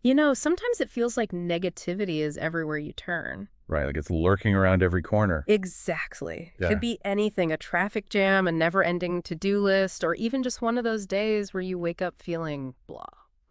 Sometimes it feels like negativity is everywhere you turn. Right, like it's lurking around every corner. Exactly. Could Yeah. be anything, a traffic jam, a never-ending to-do list, or even just one of those days where you wake up feeling blah.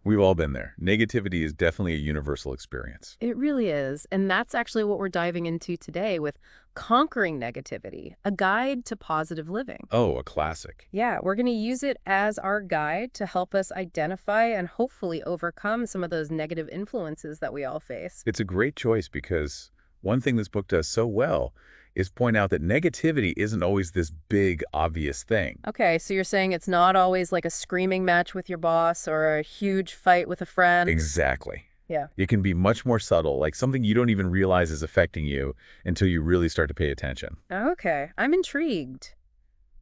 We've all been there. Negativity is definitely a universal experience. It really is. And that's actually what we're diving into today with Conquering Negativity, a guide to positive living. Oh, a classic. Yeah, we're going to use it as our guide to help us identify and hopefully overcome some of those negative influences that we all face. It's a great choice because one thing this book does so well is point out that negativity isn't always this big, obvious thing. Okay, so you're saying it's not always like a screaming match with your boss or a huge fight with a friend? Exactly. Yeah. It can be much more subtle, like something you don't even realize is affecting you until you really start to pay attention. Okay, I'm intrigued.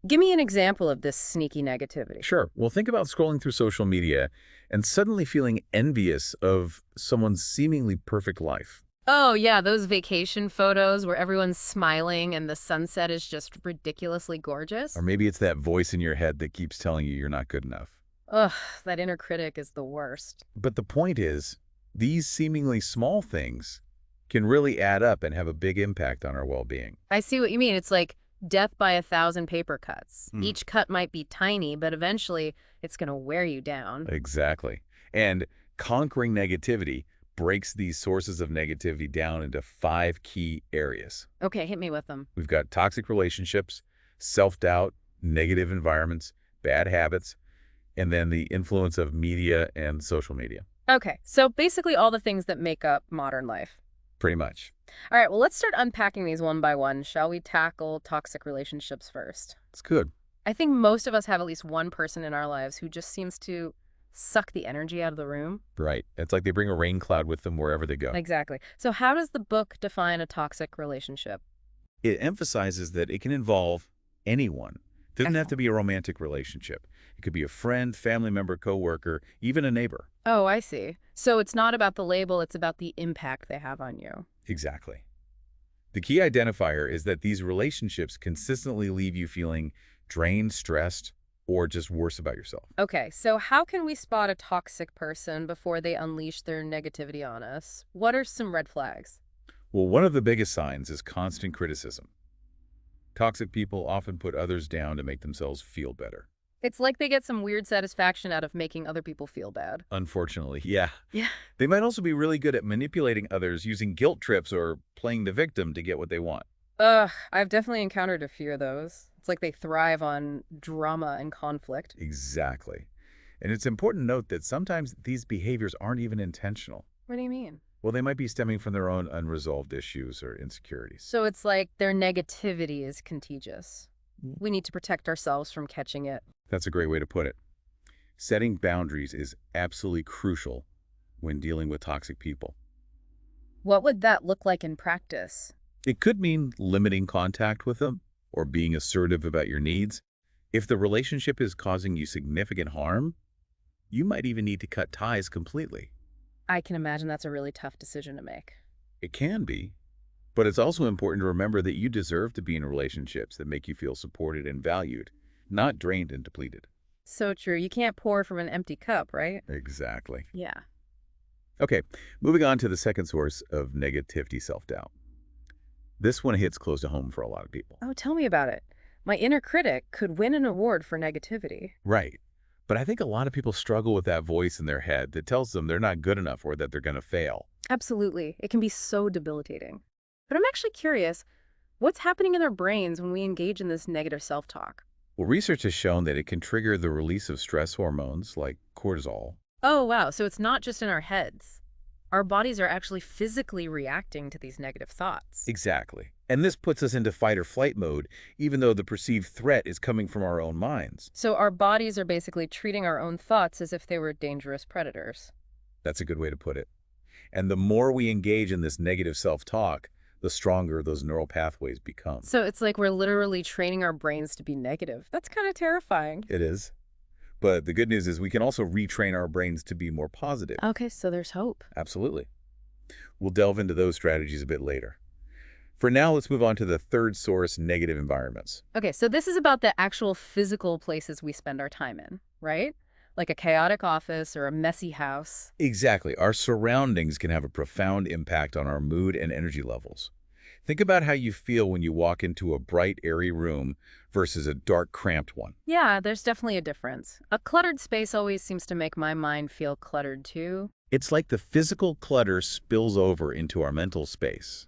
Give me an example of this sneaky negativity. Sure. Well, think about scrolling through social media and suddenly feeling envious of someone's seemingly perfect life. Oh, yeah, those vacation photos where everyone's smiling and the sunset is just ridiculously Or gorgeous. maybe it's that voice in your head that keeps telling you you're not good enough. Ugh, that inner critic is the worst. But the point is, these seemingly small things can really add up and have a big impact on our well-being. I see what you mean. It's like death by a thousand paper cuts. Hmm. Each cut might be tiny, but eventually it's going to wear you down. Exactly. And conquering negativity breaks these sources of negativity down into 5 key areas. Okay, hit me with them. We've got toxic relationships, self-doubt, negative environments, bad habits, and then the influence of media and social media. Okay, so basically all the things that make up modern life. Pretty much. All right, well, let's start unpacking these one by one. Shall we tackle toxic relationships first? It's good. I think most of us have at least one person in our lives who just seems to suck the energy out of the room. Right. It's like they bring a rain cloud with them wherever they go. Exactly. So how does the book define a toxic relationship? It emphasizes that it can involve anyone. It doesn't have to be a romantic relationship. It could be a friend, family member, coworker, even a neighbor. Oh, I see. So it's not about the label, it's about the impact they have on you. Exactly. The key identifier is that these relationships consistently leave you feeling drained, stressed, or just worse about yourself. Okay, so how can we spot a toxic person before they unleash their negativity on us? What are some red flags? Well, one of the biggest signs is constant criticism. Toxic people often put others down to make themselves feel better. It's like they get some weird satisfaction out of making other people feel bad. Unfortunately, yeah. Yeah. They might also be really good at manipulating others using guilt trips or playing the victim to get what they want. Ugh, I've definitely encountered a few of those. It's like they thrive on drama and conflict. Exactly. And it's important to note that sometimes these behaviors aren't even intentional. What do you mean? Well, they might be stemming from their own unresolved issues or insecurities. So it's like their negativity is contagious. We need to protect ourselves from catching it. That's a great way to put it. Setting boundaries is absolutely crucial when dealing with toxic people. What would that look like in practice? It could mean limiting contact with them or being assertive about your needs. If the relationship is causing you significant harm, you might even need to cut ties completely. I can imagine that's a really tough decision to make. It can be, but it's also important to remember that you deserve to be in relationships that make you feel supported and valued, not drained and depleted. So true. You can't pour from an empty cup, right? Exactly. Yeah. Okay, moving on to the second source of negativity, self-doubt. This one hits close to home for a lot of people. Oh, tell me about it. My inner critic could win an award for negativity. Right. But I think a lot of people struggle with that voice in their head that tells them they're not good enough or that they're going to fail. Absolutely. It can be so debilitating. But I'm actually curious, what's happening in their brains when we engage in this negative self-talk? Well, research has shown that it can trigger the release of stress hormones like cortisol. Oh, wow. So it's not just in our heads. Our bodies are actually physically reacting to these negative thoughts. Exactly. And this puts us into fight or flight mode, even though the perceived threat is coming from our own minds. So our bodies are basically treating our own thoughts as if they were dangerous predators. That's a good way to put it. And the more we engage in this negative self-talk, the stronger those neural pathways become. So it's like we're literally training our brains to be negative. That's kind of terrifying. It is. But the good news is we can also retrain our brains to be more positive. Okay, so there's hope. Absolutely. We'll delve into those strategies a bit later. For now, let's move on to the third source, negative environments. Okay, so this is about the actual physical places we spend our time in, right? Like a chaotic office or a messy house. Exactly. Our surroundings can have a profound impact on our mood and energy levels. Think about how you feel when you walk into a bright, airy room versus a dark, cramped one. Yeah, there's definitely a difference. A cluttered space always seems to make my mind feel cluttered too. It's like the physical clutter spills over into our mental space.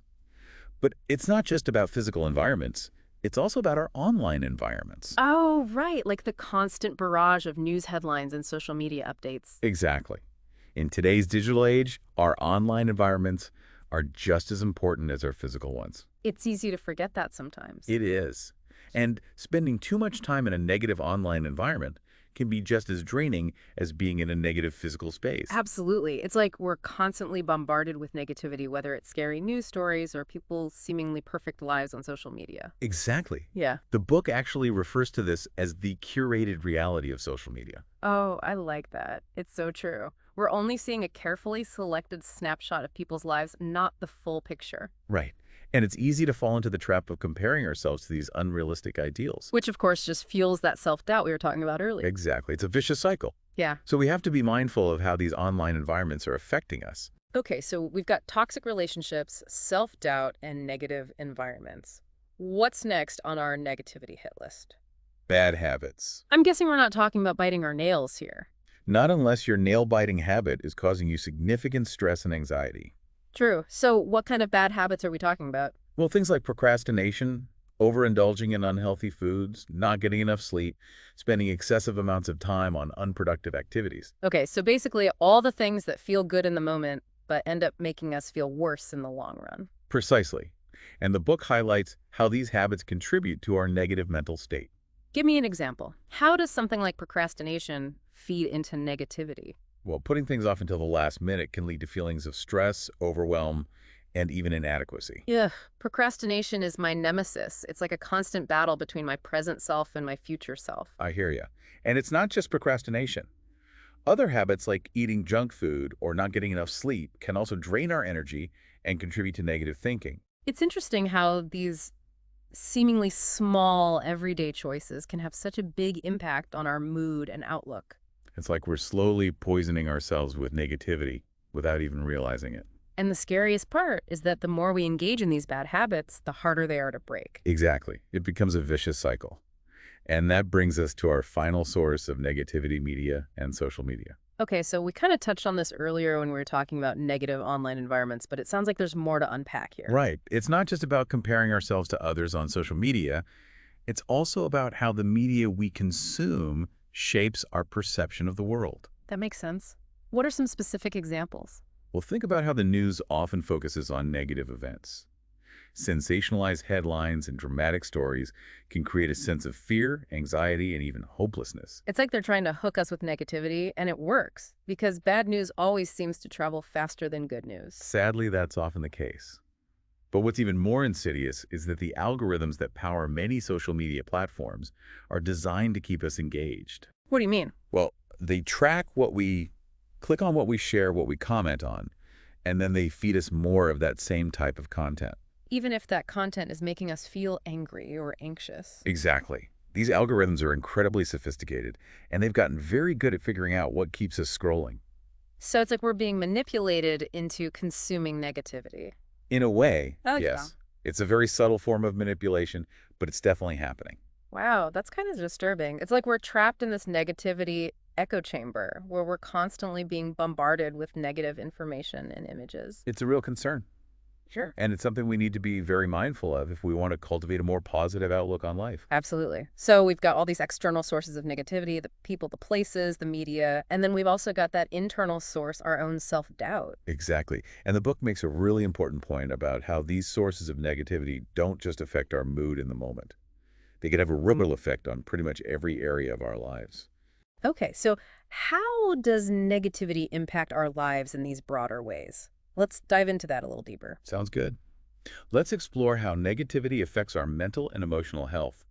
But it's not just about physical environments. It's also about our online environments. Oh, right, like the constant barrage of news headlines and social media updates. Exactly. In today's digital age, our online environments are just as important as our physical ones. It's easy to forget that sometimes. It is. And spending too much time in a negative online environment can be just as draining as being in a negative physical space. Absolutely. It's like we're constantly bombarded with negativity, whether it's scary news stories or people's seemingly perfect lives on social media. Exactly. Yeah. The book actually refers to this as the curated reality of social media. Oh, I like that. It's so true. We're only seeing a carefully selected snapshot of people's lives, not the full picture. Right. And it's easy to fall into the trap of comparing ourselves to these unrealistic ideals. Which, of course, just fuels that self-doubt we were talking about earlier. Exactly. It's a vicious cycle. Yeah. So we have to be mindful of how these online environments are affecting us. Okay, so we've got toxic relationships, self-doubt, and negative environments. What's next on our negativity hit list? Bad habits. I'm guessing we're not talking about biting our nails here. Not unless your nail-biting habit is causing you significant stress and anxiety. True. So what kind of bad habits are we talking about? Well, things like procrastination, overindulging in unhealthy foods, not getting enough sleep, spending excessive amounts of time on unproductive activities. Okay, so basically all the things that feel good in the moment but end up making us feel worse in the long run. Precisely. And the book highlights how these habits contribute to our negative mental state. Give me an example. How does something like procrastination feed into negativity? Well, putting things off until the last minute can lead to feelings of stress, overwhelm, and even inadequacy. Ugh, procrastination is my nemesis. It's like a constant battle between my present self and my future self. I hear you. And it's not just procrastination. Other habits like eating junk food or not getting enough sleep can also drain our energy and contribute to negative thinking. It's interesting how these seemingly small, everyday choices can have such a big impact on our mood and outlook. It's like we're slowly poisoning ourselves with negativity without even realizing it. And the scariest part is that the more we engage in these bad habits, the harder they are to break. Exactly. It becomes a vicious cycle. And that brings us to our final source of negativity media and social media. Okay, so we kind of touched on this earlier when we were talking about negative online environments, but it sounds like there's more to unpack here. Right. It's not just about comparing ourselves to others on social media. It's also about how the media we consume shapes our perception of the world. That makes sense. What are some specific examples? Well, think about how the news often focuses on negative events. Sensationalized headlines and dramatic stories can create a sense of fear, anxiety, and even hopelessness. It's like they're trying to hook us with negativity, and it works, because bad news always seems to travel faster than good news. Sadly, that's often the case. But what's even more insidious is that the algorithms that power many social media platforms are designed to keep us engaged. What do you mean? Well, they track what we click on, what we share, what we comment on, and then they feed us more of that same type of content. Even if that content is making us feel angry or anxious. Exactly. These algorithms are incredibly sophisticated, and they've gotten very good at figuring out what keeps us scrolling. So it's like we're being manipulated into consuming negativity. In a way, I like yes. It's a very subtle form of manipulation, but it's definitely happening. Wow, that's kind of disturbing. It's like we're trapped in this negativity echo chamber where we're constantly being bombarded with negative information and images. It's a real concern, Sure. and it's something we need to be very mindful of if we want to cultivate a more positive outlook on life. Absolutely. So we've got all these external sources of negativity, the people, the places, the media, and then we've also got that internal source, our own self-doubt. Exactly. And the book makes a really important point about how these sources of negativity don't just affect our mood in the moment. They could have a ripple effect on pretty much every area of our lives. Okay, so how does negativity impact our lives in these broader ways? Let's dive into that a little deeper. Sounds good. Let's explore how negativity affects our mental and emotional health,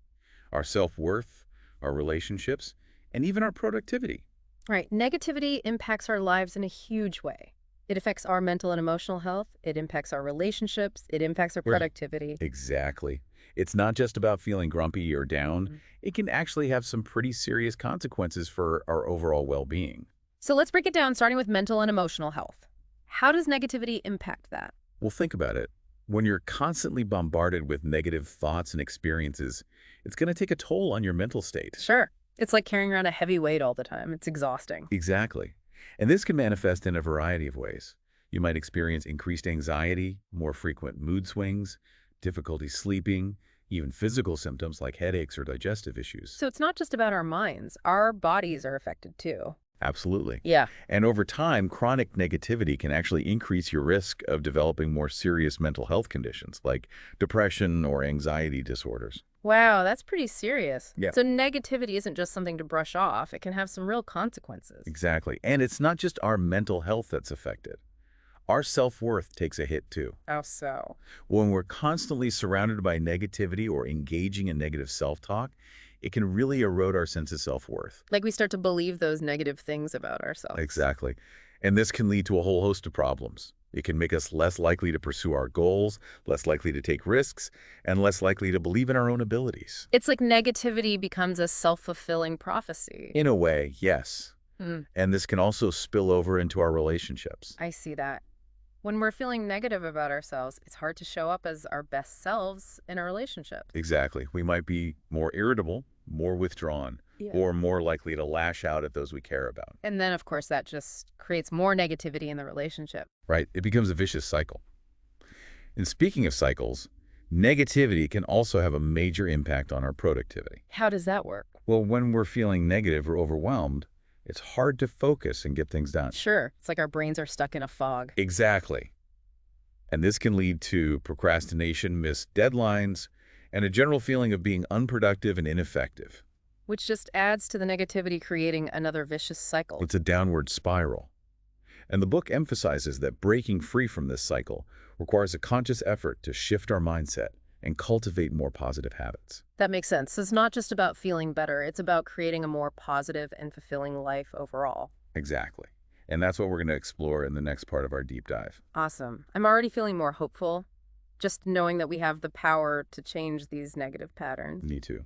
our self-worth, our relationships, and even our productivity. Right, negativity impacts our lives in a huge way. It affects our mental and emotional health. It impacts our relationships. It impacts our Right. productivity. Exactly. It's not just about feeling grumpy or down. Mm. It can actually have some pretty serious consequences for our overall well-being. So let's break it down, starting with mental and emotional health. How does negativity impact that? Well, think about it. When you're constantly bombarded with negative thoughts and experiences, it's going to take a toll on your mental state. Sure. It's like carrying around a heavy weight all the time. It's exhausting. Exactly. And this can manifest in a variety of ways. You might experience increased anxiety, more frequent mood swings, difficulty sleeping, even physical symptoms like headaches or digestive issues. So it's not just about our minds. Our bodies are affected too. Absolutely. Yeah. And over time, chronic negativity can actually increase your risk of developing more serious mental health conditions like depression or anxiety disorders. Wow, that's pretty serious. Yeah. So negativity isn't just something to brush off. It can have some real consequences. Exactly. And it's not just our mental health that's affected. Our self-worth takes a hit too. How so? When we're constantly surrounded by negativity or engaging in negative self-talk, it can really erode our sense of self-worth. Like we start to believe those negative things about ourselves. Exactly. And this can lead to a whole host of problems. It can make us less likely to pursue our goals, less likely to take risks, and less likely to believe in our own abilities. It's like negativity becomes a self-fulfilling prophecy. In a way, yes. Hmm, And this can also spill over into our relationships. I see that. When we're feeling negative about ourselves, it's hard to show up as our best selves in a relationship. Exactly. We might be more irritable, more withdrawn, Yeah. or more likely to lash out at those we care about. And then, of course, that just creates more negativity in the relationship. Right? It becomes a vicious cycle. And speaking of cycles, negativity can also have a major impact on our productivity. How does that work? Well, when we're feeling negative or overwhelmed, it's hard to focus and get things done. Sure, it's like our brains are stuck in a fog. Exactly. And this can lead to procrastination, missed deadlines, and a general feeling of being unproductive and ineffective. Which just adds to the negativity, creating another vicious cycle. It's a downward spiral. And the book emphasizes that breaking free from this cycle requires a conscious effort to shift our mindset and cultivate more positive habits. That makes sense. It's not just about feeling better, it's about creating a more positive and fulfilling life overall. Exactly. And that's what we're going to explore in the next part of our deep dive. Awesome. I'm already feeling more hopeful, just knowing that we have the power to change these negative patterns. Me too.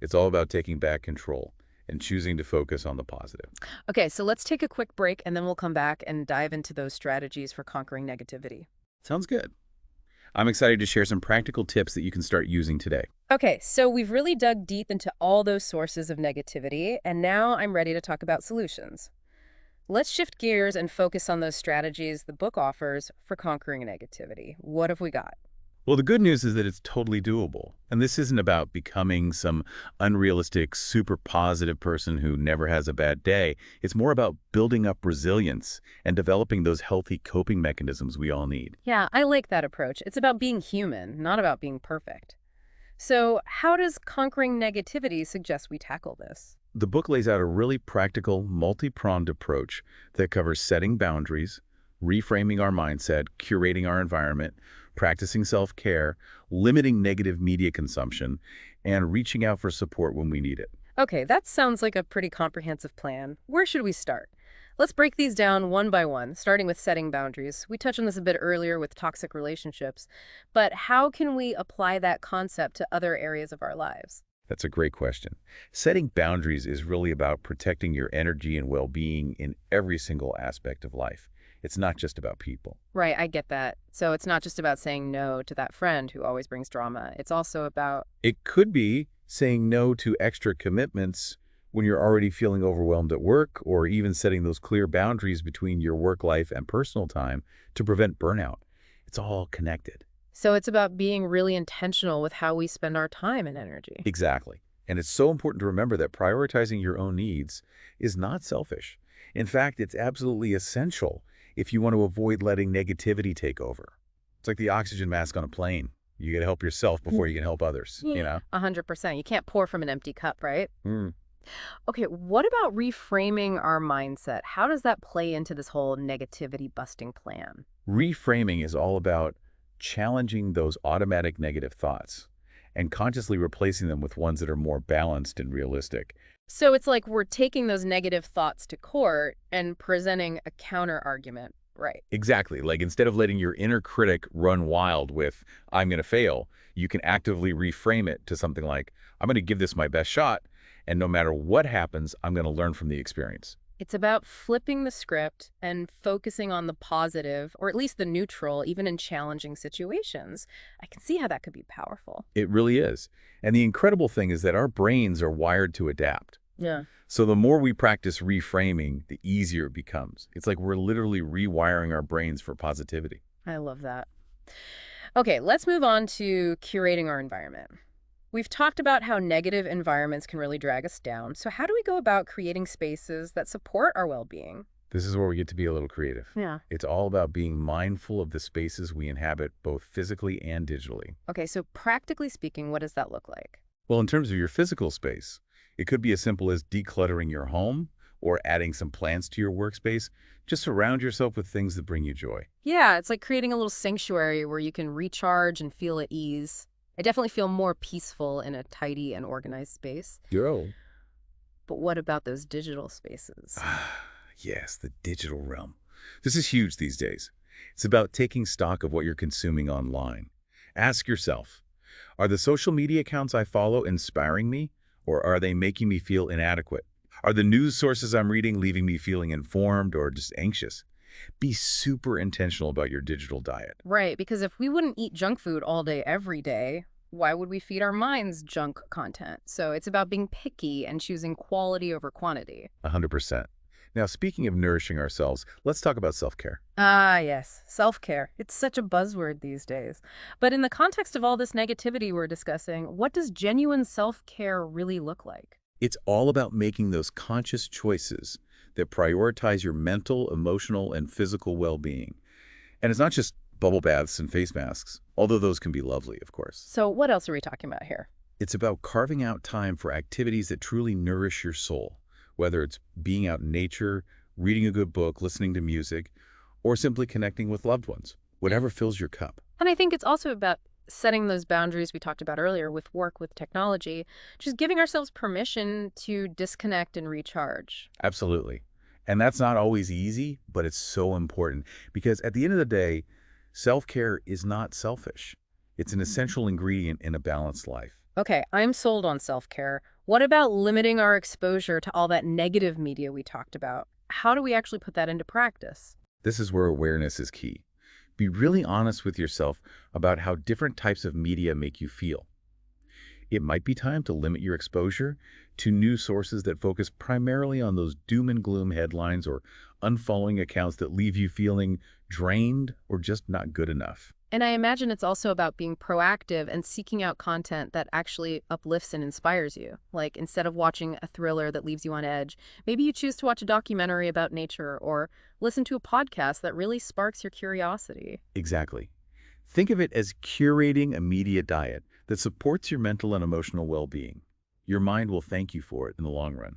It's all about taking back control and choosing to focus on the positive. Okay, so let's take a quick break and then we'll come back and dive into those strategies for conquering negativity. Sounds good. I'm excited to share some practical tips that you can start using today. Okay, so we've really dug deep into all those sources of negativity, and now I'm ready to talk about solutions. Let's shift gears and focus on those strategies the book offers for conquering negativity. What have we got? Well, the good news is that it's totally doable. And this isn't about becoming some unrealistic, super positive person who never has a bad day. It's more about building up resilience and developing those healthy coping mechanisms we all need. Yeah, I like that approach. It's about being human, not about being perfect. So, how does conquering negativity suggest we tackle this? The book lays out a really practical, multi-pronged approach that covers setting boundaries, reframing our mindset, curating our environment, practicing self-care, limiting negative media consumption, and reaching out for support when we need it. Okay, that sounds like a pretty comprehensive plan. Where should we start? Let's break these down one by one, starting with setting boundaries. We touched on this a bit earlier with toxic relationships, but how can we apply that concept to other areas of our lives? That's a great question. Setting boundaries is really about protecting your energy and well-being in every single aspect of life. It's not just about people. Right, I get that. So it's not just about saying no to that friend who always brings drama. It's also about, It could be saying no to extra commitments when you're already feeling overwhelmed at work, or even setting those clear boundaries between your work life and personal time to prevent burnout. It's all connected. so it's about being really intentional with how we spend our time and energy. Exactly. And it's so important to remember that prioritizing your own needs is not selfish. In fact, it's absolutely essential if you want to avoid letting negativity take over. It's like the oxygen mask on a plane. You got to help yourself before you can help others, you know? 100%. You can't pour from an empty cup, right? Mm. Okay, what about reframing our mindset? How does that play into this whole negativity busting plan? Reframing is all about challenging those automatic negative thoughts and consciously replacing them with ones that are more balanced and realistic. So it's like we're taking those negative thoughts to court and presenting a counter argument. Right. Exactly. Like instead of letting your inner critic run wild with, I'm going to fail, you can actively reframe it to something like, I'm going to give this my best shot. And no matter what happens, I'm going to learn from the experience. It's about flipping the script and focusing on the positive, or at least the neutral, even in challenging situations. I can see how that could be powerful. It really is. And the incredible thing is that our brains are wired to adapt. Yeah. So the more we practice reframing, the easier it becomes. It's like we're literally rewiring our brains for positivity. I love that. Okay, let's move on to curating our environment. We've talked about how negative environments can really drag us down. So, how do we go about creating spaces that support our well being? This is where we get to be a little creative. Yeah. It's all about being mindful of the spaces we inhabit, both physically and digitally. Okay, so practically speaking, what does that look like? Well, in terms of your physical space, it could be as simple as decluttering your home or adding some plants to your workspace. Just surround yourself with things that bring you joy. Yeah, it's like creating a little sanctuary where you can recharge and feel at ease. I definitely feel more peaceful in a tidy and organized space. Yo. But what about those digital spaces? Ah, yes, the digital realm. This is huge these days. It's about taking stock of what you're consuming online. Ask yourself, are the social media accounts I follow inspiring me, or are they making me feel inadequate? Are the news sources I'm reading leaving me feeling informed or just anxious? Be super intentional about your digital diet. Right, because if we wouldn't eat junk food all day, every day, why would we feed our minds junk content? So it's about being picky and choosing quality over quantity. 100%. Now, speaking of nourishing ourselves, let's talk about self-care. Ah, yes, self-care. It's such a buzzword these days. But in the context of all this negativity we're discussing, what does genuine self-care really look like? It's all about making those conscious choices that prioritize your mental, emotional, and physical well-being. And it's not just bubble baths and face masks, although those can be lovely, of course. So what else are we talking about here? It's about carving out time for activities that truly nourish your soul, whether it's being out in nature, reading a good book, listening to music, or simply connecting with loved ones, whatever fills your cup. And I think it's also about setting those boundaries we talked about earlier with work, with technology, just giving ourselves permission to disconnect and recharge. Absolutely. And that's not always easy, but it's so important because at the end of the day, self-care is not selfish. It's an essential ingredient in a balanced life. Okay, I'm sold on self-care. What about limiting our exposure to all that negative media we talked about? How do we actually put that into practice? This is where awareness is key. Be really honest with yourself about how different types of media make you feel. It might be time to limit your exposure to news sources that focus primarily on those doom and gloom headlines or unfollowing accounts that leave you feeling drained or just not good enough. And I imagine it's also about being proactive and seeking out content that actually uplifts and inspires you. Like instead of watching a thriller that leaves you on edge, maybe you choose to watch a documentary about nature or listen to a podcast that really sparks your curiosity. Exactly. Think of it as curating a media diet that supports your mental and emotional well-being. Your mind will thank you for it in the long run.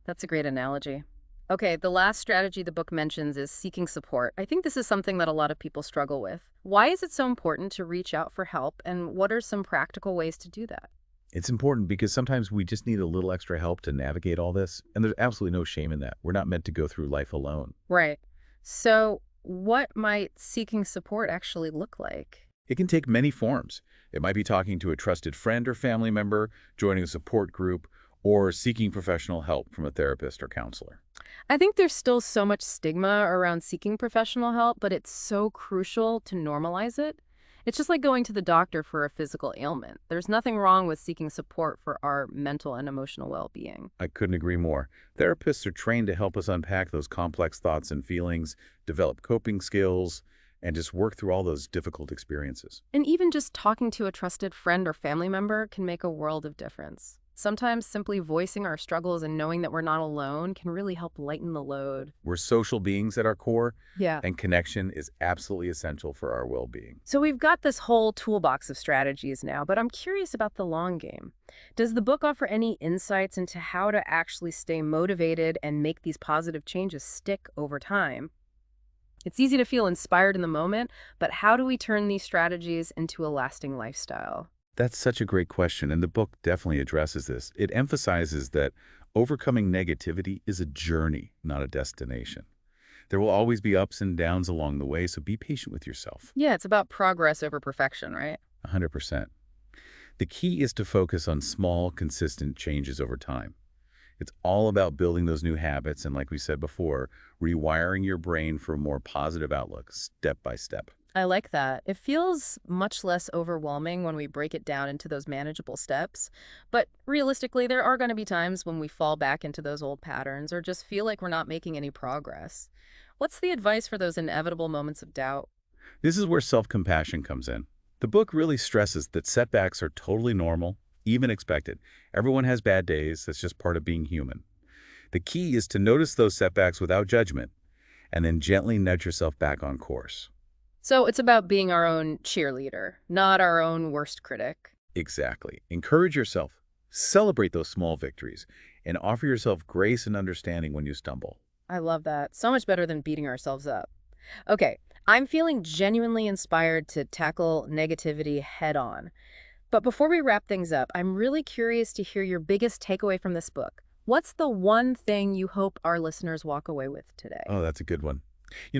That's a great analogy. Okay, the last strategy the book mentions is seeking support. I think this is something that a lot of people struggle with. Why is it so important to reach out for help, and what are some practical ways to do that? It's important because sometimes we just need a little extra help to navigate all this, and there's absolutely no shame in that. We're not meant to go through life alone. Right. So, what might seeking support actually look like? It can take many forms. It might be talking to a trusted friend or family member, joining a support group, or seeking professional help from a therapist or counselor. I think there's still so much stigma around seeking professional help, but it's so crucial to normalize it. It's just like going to the doctor for a physical ailment. There's nothing wrong with seeking support for our mental and emotional well-being. I couldn't agree more. Therapists are trained to help us unpack those complex thoughts and feelings, develop coping skills, and just work through all those difficult experiences. And even just talking to a trusted friend or family member can make a world of difference. Sometimes simply voicing our struggles and knowing that we're not alone can really help lighten the load. We're social beings at our core, Yeah. and connection is absolutely essential for our well-being. So we've got this whole toolbox of strategies now, but I'm curious about the long game. Does the book offer any insights into how to actually stay motivated and make these positive changes stick over time? It's easy to feel inspired in the moment, but how do we turn these strategies into a lasting lifestyle? That's such a great question, and the book definitely addresses this. It emphasizes that overcoming negativity is a journey, not a destination. There will always be ups and downs along the way, so be patient with yourself. Yeah, it's about progress over perfection, right? 100%. The key is to focus on small, consistent changes over time. It's all about building those new habits and, like we said before, rewiring your brain for a more positive outlook step by step. I like that. It feels much less overwhelming when we break it down into those manageable steps. But realistically, there are going to be times when we fall back into those old patterns or just feel like we're not making any progress. What's the advice for those inevitable moments of doubt? This is where self-compassion comes in. The book really stresses that setbacks are totally normal, even expected. Everyone has bad days. That's just part of being human. The key is to notice those setbacks without judgment and then gently nudge yourself back on course. So it's about being our own cheerleader, not our own worst critic. Exactly. Encourage yourself. Celebrate those small victories and offer yourself grace and understanding when you stumble. I love that. So much better than beating ourselves up. Okay, I'm feeling genuinely inspired to tackle negativity head on. But before we wrap things up, I'm really curious to hear your biggest takeaway from this book. What's the one thing you hope our listeners walk away with today? Oh, that's a good one.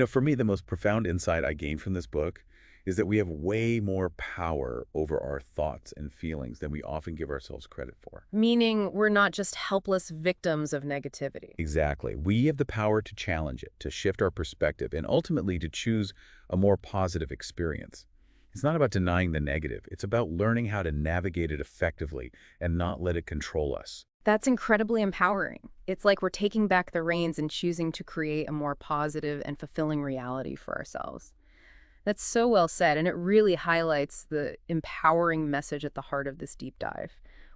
For me, the most profound insight I gained from this book is that we have way more power over our thoughts and feelings than we often give ourselves credit for. Meaning we're not just helpless victims of negativity. Exactly. We have the power to challenge it, to shift our perspective, and ultimately to choose a more positive experience. It's not about denying the negative. It's about learning how to navigate it effectively and not let it control us. That's incredibly empowering. It's like we're taking back the reins and choosing to create a more positive and fulfilling reality for ourselves. That's so well said, and it really highlights the empowering message at the heart of this deep dive.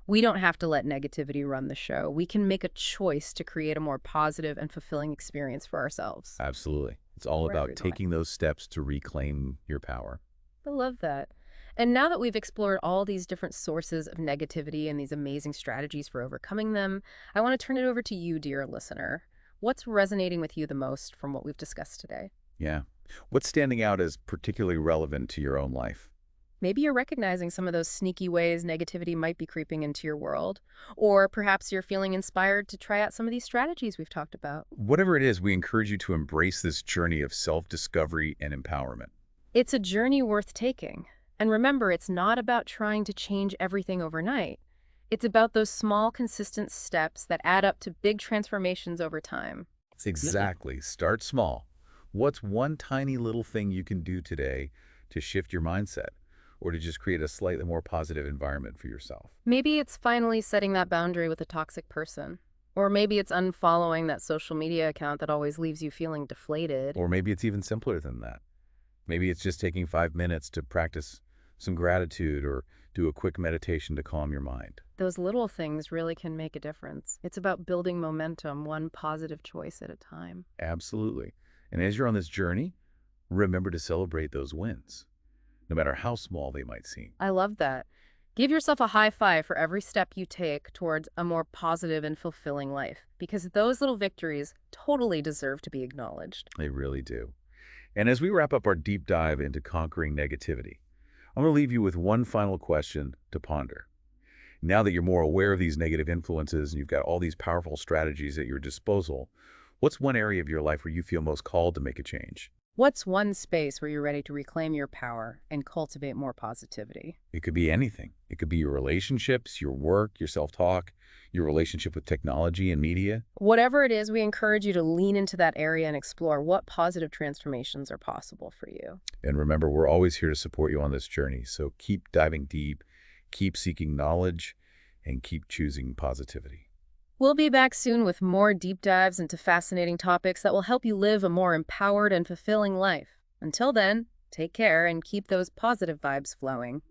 We don't have to let negativity run the show. We can make a choice to create a more positive and fulfilling experience for ourselves. Absolutely. It's all Wherever about you're going. taking those steps to reclaim your power. I love that. And now that we've explored all these different sources of negativity and these amazing strategies for overcoming them, I want to turn it over to you, dear listener. What's resonating with you the most from what we've discussed today? Yeah. What's standing out as particularly relevant to your own life? Maybe you're recognizing some of those sneaky ways negativity might be creeping into your world, or perhaps you're feeling inspired to try out some of these strategies we've talked about. Whatever it is, we encourage you to embrace this journey of self-discovery and empowerment. It's a journey worth taking. And remember, it's not about trying to change everything overnight. It's about those small, consistent steps that add up to big transformations over time. It's exactly. Start small. What's one tiny little thing you can do today to shift your mindset or to just create a slightly more positive environment for yourself? Maybe it's finally setting that boundary with a toxic person. Or maybe it's unfollowing that social media account that always leaves you feeling deflated. Or maybe it's even simpler than that. Maybe it's just taking 5 minutes to practice some gratitude or do a quick meditation to calm your mind. Those little things really can make a difference. It's about building momentum, one positive choice at a time. Absolutely. And as you're on this journey, remember to celebrate those wins, no matter how small they might seem. I love that. Give yourself a high five for every step you take towards a more positive and fulfilling life, because those little victories totally deserve to be acknowledged. They really do. And as we wrap up our deep dive into conquering negativity, I'm going to leave you with one final question to ponder. Now that you're more aware of these negative influences and you've got all these powerful strategies at your disposal, what's one area of your life where you feel most called to make a change? What's one space where you're ready to reclaim your power and cultivate more positivity? It could be anything. It could be your relationships, your work, your self-talk, your relationship with technology and media. Whatever it is, we encourage you to lean into that area and explore what positive transformations are possible for you. And remember, we're always here to support you on this journey. So keep diving deep, keep seeking knowledge, and keep choosing positivity. We'll be back soon with more deep dives into fascinating topics that will help you live a more empowered and fulfilling life. Until then, take care and keep those positive vibes flowing.